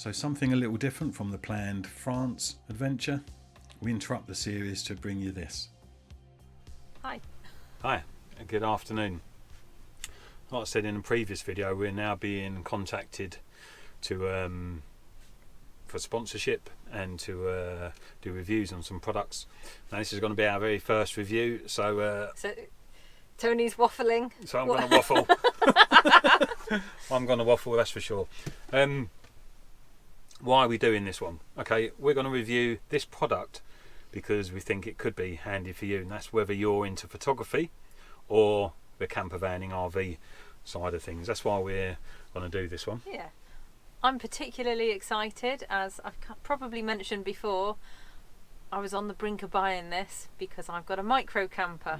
So something a little different from the planned France adventure. We interrupt the series to bring you this. Hi. Hi, good afternoon. Like I said in a previous video, we're now being contacted to for sponsorship and to do reviews on some products. Now this is going to be our very first review, so Tony's waffling. So I'm going to waffle. I'm going to waffle, that's for sure. Why are we doing this one? Okay, we're going to review this product because we think it could be handy for you, and that's whether you're into photography or the camper vanning RV side of things. That's why we're going to do this one. Yeah, I'm particularly excited, as I've probably mentioned before. I was on the brink of buying this because I've got a micro camper,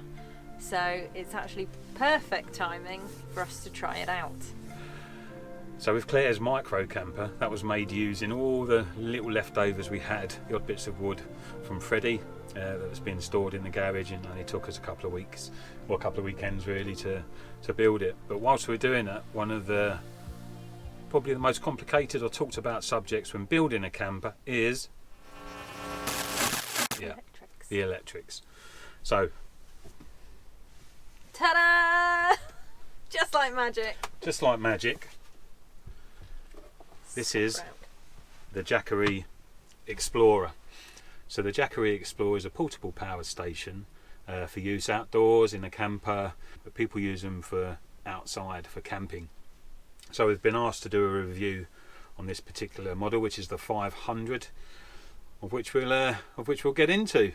so it's actually perfect timing for us to try it out. So with Claire's micro camper, that was made using all the little leftovers we had, the odd bits of wood from Freddie that was being stored in the garage, and only took us a couple of weeks, or a couple of weekends really, to build it. But whilst we're doing that, one of the probably the most complicated or talked about subjects when building a camper is the electrics. So, ta-da! Just like magic. Just like magic. This is the Jackery Explorer. So the Jackery Explorer is a portable power station for use outdoors in a camper, but people use them for outside for camping. So we've been asked to do a review on this particular model, which is the 500, of which we'll get into.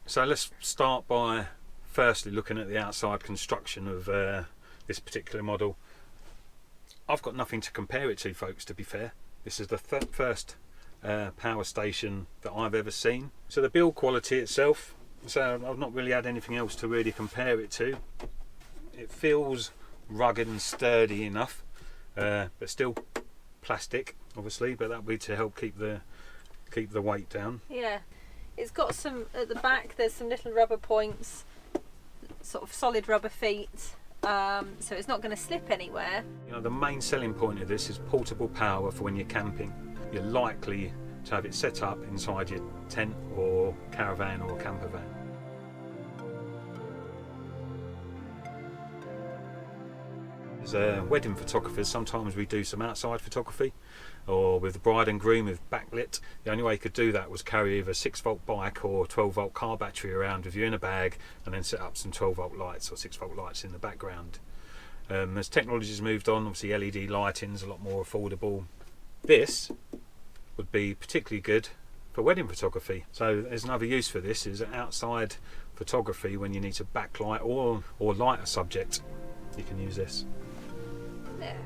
So let's start by firstly looking at the outside construction of this particular model. I've got nothing to compare it to, folks, to be fair. This is the first power station that I've ever seen. So the build quality itself, so I've not really had anything else to really compare it to. It feels rugged and sturdy enough, but still plastic, obviously, but that'll be to help keep the weight down. Yeah, it's got some, at the back there's some little rubber points, sort of solid rubber feet. So it's not going to slip anywhere. You know, the main selling point of this is portable power for when you're camping. You're likely to have it set up inside your tent or caravan or camper van. As wedding photographers, sometimes we do some outside photography, or with the bride and groom with backlit. The only way you could do that was carry either a 6-volt bike or 12-volt car battery around with you in a bag, and then set up some 12-volt lights or 6-volt lights in the background. As technology's moved on, obviously LED lighting's a lot more affordable. This would be particularly good for wedding photography. So there's another use for this, is outside photography when you need to backlight or light a subject. You can use this. Yeah.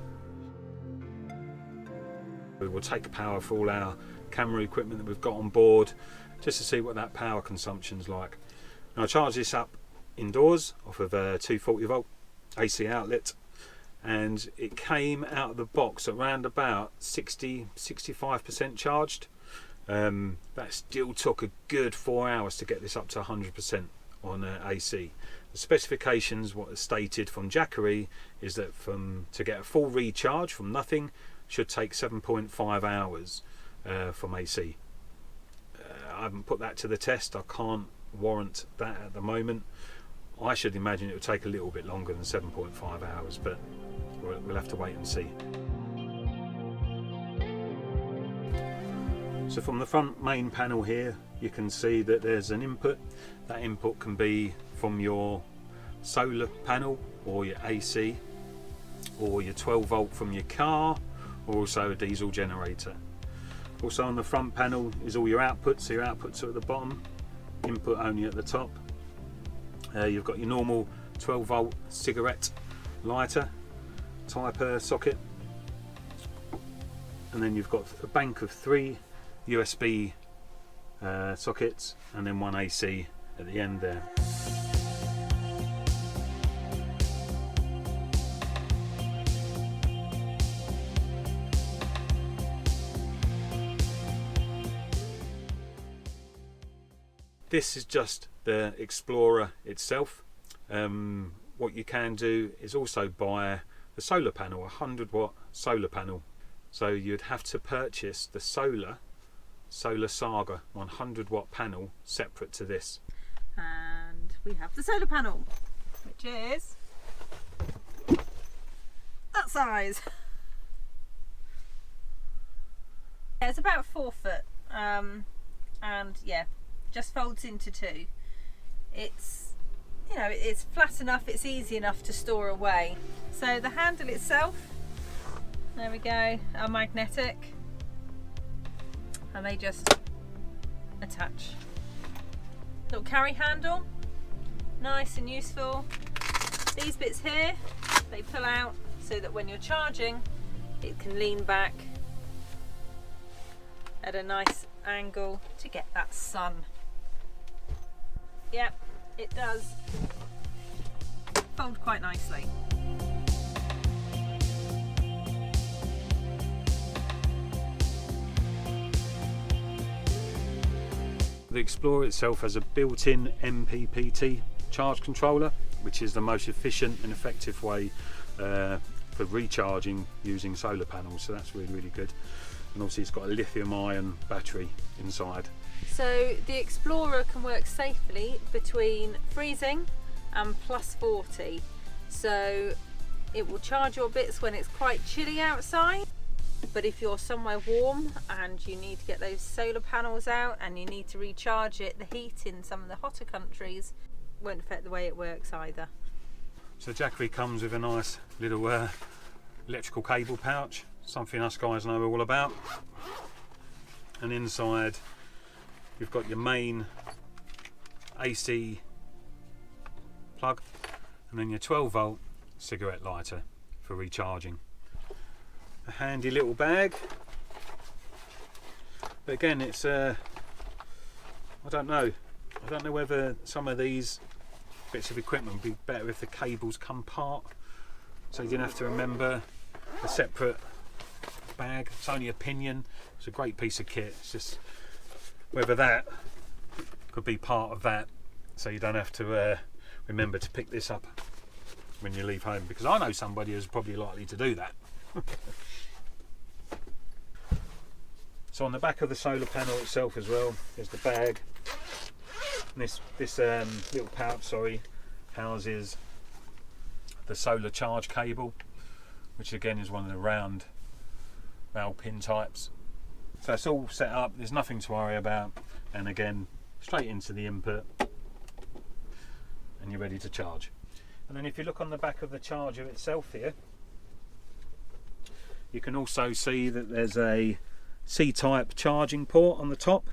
We will take power for all our camera equipment that we've got on board, just to see what that power consumption's like. Now I charge this up indoors off of a 240-volt AC outlet, and it came out of the box around about 60-65% charged. That still took a good 4 hours to get this up to 100% on AC. The specifications, what is stated from Jackery, is that to get a full recharge from nothing should take 7.5 hours from AC. I haven't put that to the test. I can't warrant that at the moment. I should imagine it would take a little bit longer than 7.5 hours, but we'll have to wait and see. So from the front main panel here, you can see that there's an input. That input can be from your solar panel or your AC, or your 12-volt from your car, or also a diesel generator. Also on the front panel is all your outputs. So your outputs are at the bottom, input only at the top. You've got your normal 12-volt cigarette lighter type socket, and then you've got a bank of 3 USB sockets, and then one AC at the end there. This is just the Explorer itself. What you can do is also buy the solar panel, a 100-watt solar panel. So you'd have to purchase the SolarSaga 100 watt panel separate to this. And we have the solar panel, which is that size. Yeah, it's about 4 foot, and yeah, just folds into 2. It's, you know, it's flat enough, it's easy enough to store away. So the handle itself, there we go, are magnetic, and they just attach. Little carry handle, nice and useful. These bits here, they pull out so that when you're charging, it can lean back at a nice angle to get that sun. Yep, it does fold quite nicely. The Explorer itself has a built-in MPPT charge controller, which is the most efficient and effective way for recharging using solar panels, so that's really, really good. And obviously it's got a lithium-ion battery inside. So the Explorer can work safely between freezing and +40. So it will charge your bits when it's quite chilly outside. But if you're somewhere warm and you need to get those solar panels out and you need to recharge it, the heat in some of the hotter countries won't affect the way it works either. So Jackery comes with a nice little electrical cable pouch, something us guys know all about. And inside you've got your main AC plug and then your 12 volt cigarette lighter for recharging. A handy little bag, but again it's I don't know whether some of these bits of equipment would be better if the cables come apart, so you didn't have to remember a separate bag. It's only opinion. It's a great piece of kit. It's just whether that could be part of that, so you don't have to remember to pick this up when you leave home, because I know somebody who's probably likely to do that. So on the back of the solar panel itself as well, there's the bag. And this little pouch, houses the solar charge cable, which again is one of the round valve pin types. So it's all set up, there's nothing to worry about, and again straight into the input and you're ready to charge. And then if you look on the back of the charger itself here, you can also see that there's a C-type charging port on the top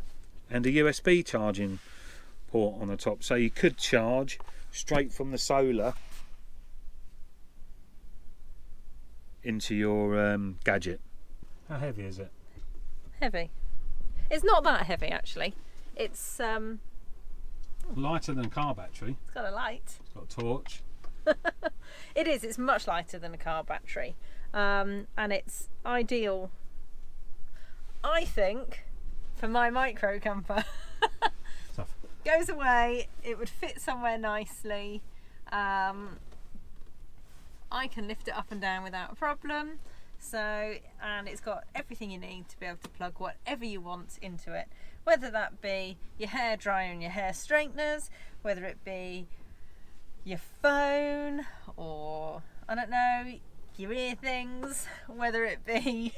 and a USB charging port on the top, so you could charge straight from the solar into your gadget. How heavy is it? Heavy. It's not that heavy actually. It's lighter than a car battery. It's got a light. It's got a torch. It is. It's much lighter than a car battery, and it's ideal, I think, for my micro camper. Tough. Goes away. It would fit somewhere nicely. I can lift it up and down without a problem. So, and it's got everything you need to be able to plug whatever you want into it, whether that be your hair dryer and your hair straighteners, whether it be your phone, or I don't know, your ear things, whether it be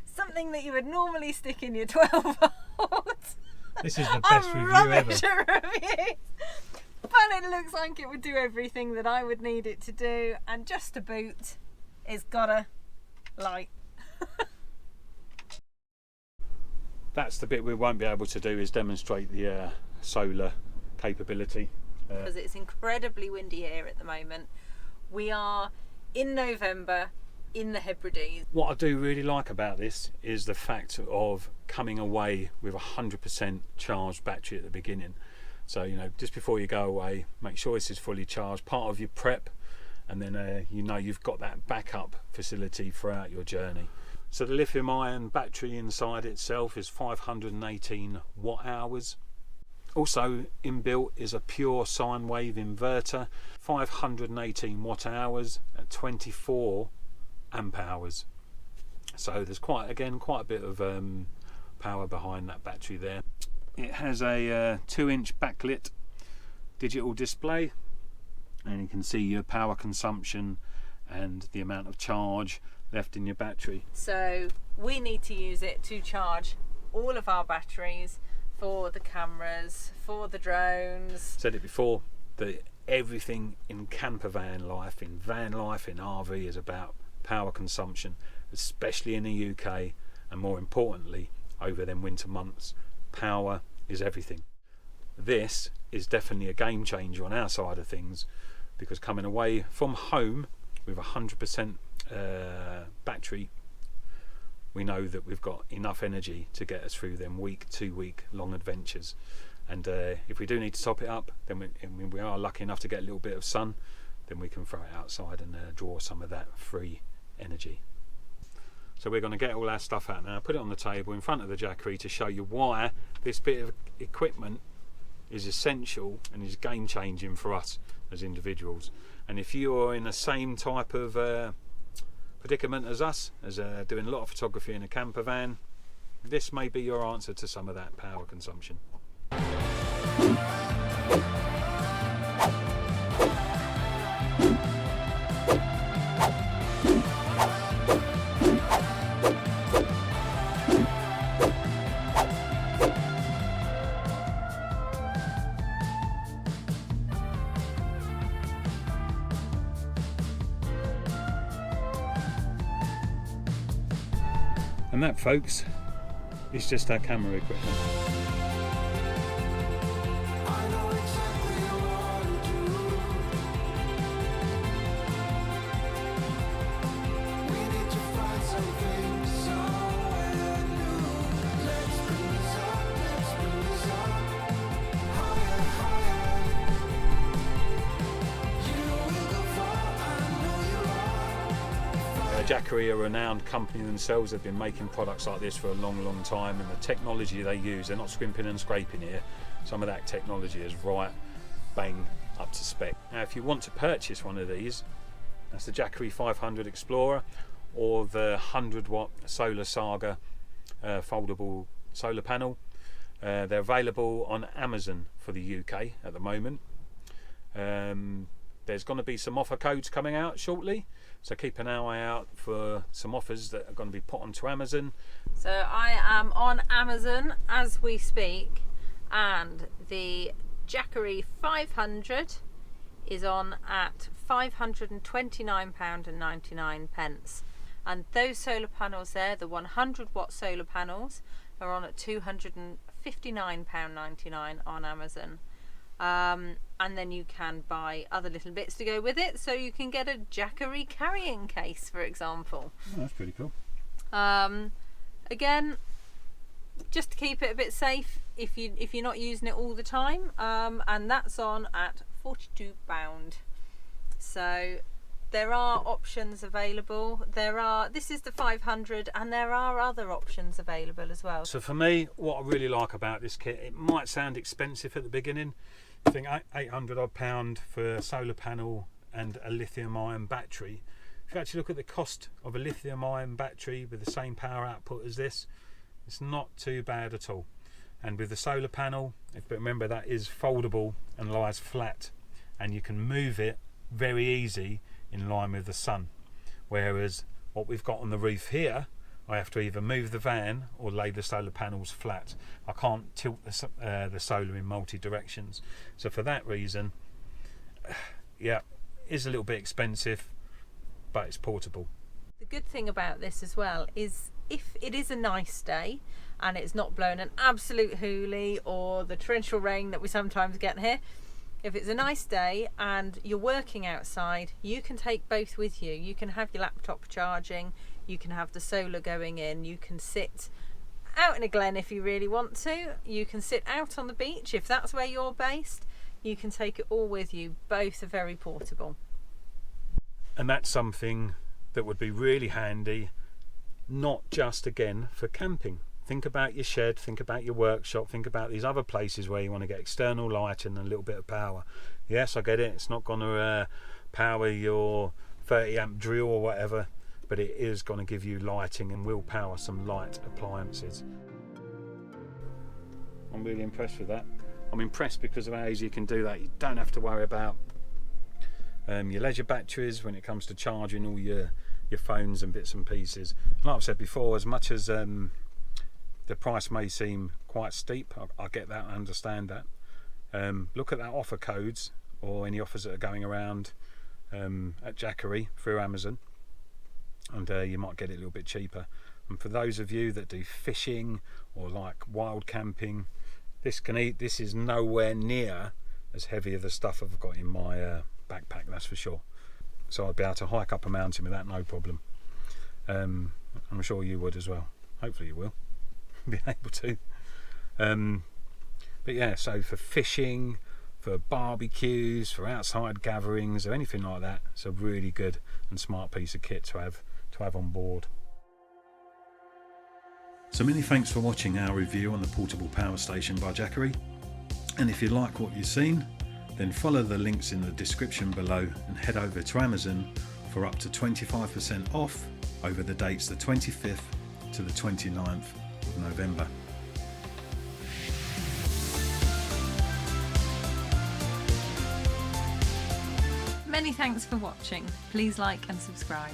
something that you would normally stick in your 12 volt. This is the best review ever. Review. But it looks like it would do everything that I would need it to do, and just to boot, it's got a light. That's the bit we won't be able to do, is demonstrate the solar capability. Because it's incredibly windy here at the moment. We are in November in the Hebrides. What I do really like about this is the fact of coming away with 100% charged battery at the beginning. So, you know, just before you go away, make sure this is fully charged, part of your prep, and then you know you've got that backup facility throughout your journey. So the lithium ion battery inside itself is 518 watt hours. Also inbuilt is a pure sine wave inverter, 518 watt hours at 24 amp hours. So there's quite a bit of power behind that battery there. It has a 2-inch backlit digital display, and you can see your power consumption and the amount of charge left in your battery. So we need to use it to charge all of our batteries for the cameras, for the drones. Said it before, that everything in camper van life, in RV, is about power consumption, especially in the UK, and more importantly over them winter months. Power is everything. This is definitely a game changer on our side of things, because coming away from home with 100% battery, we know that we've got enough energy to get us through them 2-week long adventures. And if we do need to top it up, then we are lucky enough to get a little bit of sun, then we can throw it outside and draw some of that free energy. So we're going to get all our stuff out now, put it on the table in front of the Jackery to show you why this bit of equipment is essential and is game changing for us as individuals. And if you are in the same type of predicament as us, as doing a lot of photography in a camper van, this may be your answer to some of that power consumption. And that, folks, is just our camera equipment. Jackery are a renowned company themselves. They've been making products like this for a long time, and the technology they use, they're not scrimping and scraping here. Some of that technology is right bang up to spec. Now if you want to purchase one of these, that's the Jackery 500 Explorer or the 100-watt SolarSaga foldable solar panel. They're available on Amazon for the UK at the moment. There's going to be some offer codes coming out shortly, so keep an eye out for some offers that are going to be put onto Amazon. So I am on Amazon as we speak, and the Jackery 500 is on at £529.99, and those solar panels there, the 100-watt solar panels, are on at £259.99 on Amazon. And then you can buy other little bits to go with it, so you can get a Jackery carrying case, for example. Oh, that's pretty cool. Again, just to keep it a bit safe if you're not using it all the time, and that's on at £42. So there are options available. This is the 500, and there are other options available as well. So for me, what I really like about this kit, it might sound expensive at the beginning. I think £800 odd for a solar panel and a lithium-ion battery. If you actually look at the cost of a lithium-ion battery with the same power output as this, it's not too bad at all. And with the solar panel, remember that is foldable and lies flat, and you can move it very easy in line with the sun. Whereas what we've got on the roof here, I have to either move the van or lay the solar panels flat. I can't tilt the solar in multi directions. So for that reason, yeah, it's a little bit expensive, but it's portable. The good thing about this as well is if it is a nice day and it's not blowing an absolute hoolie or the torrential rain that we sometimes get here, if it's a nice day and you're working outside, you can take both with you. You can have your laptop charging, you can have the solar going in, you can sit out in a glen if you really want to, you can sit out on the beach if that's where you're based, you can take it all with you. Both are very portable. And that's something that would be really handy, not just again for camping. Think about your shed, think about your workshop, think about these other places where you want to get external lighting and a little bit of power. Yes, I get it, it's not going to power your 30 amp drill or whatever, but but it is going to give you lighting and will power some light appliances. I'm really impressed with that. I'm impressed because of how easy you can do that. You don't have to worry about your leisure batteries when it comes to charging all your phones and bits and pieces. Like I've said before, as much as the price may seem quite steep, I get that, I understand that. Look at that offer codes or any offers that are going around at Jackery through Amazon, and you might get it a little bit cheaper. And for those of you that do fishing or like wild camping, this is nowhere near as heavy as the stuff I've got in my backpack, that's for sure. So I'd be able to hike up a mountain with that, no problem. I'm sure you would as well. Hopefully you will be able to. But yeah, so for fishing, for barbecues, for outside gatherings or anything like that, it's a really good and smart piece of kit to have on board. So many thanks for watching our review on the portable power station by Jackery. And if you like what you've seen, then follow the links in the description below and head over to Amazon for up to 25% off over the dates the 25th to the 29th of November. Many thanks for watching. Please like and subscribe.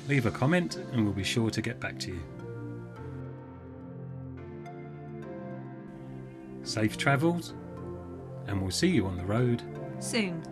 Leave a comment and we'll be sure to get back to you. Safe travels, and we'll see you on the road Soon.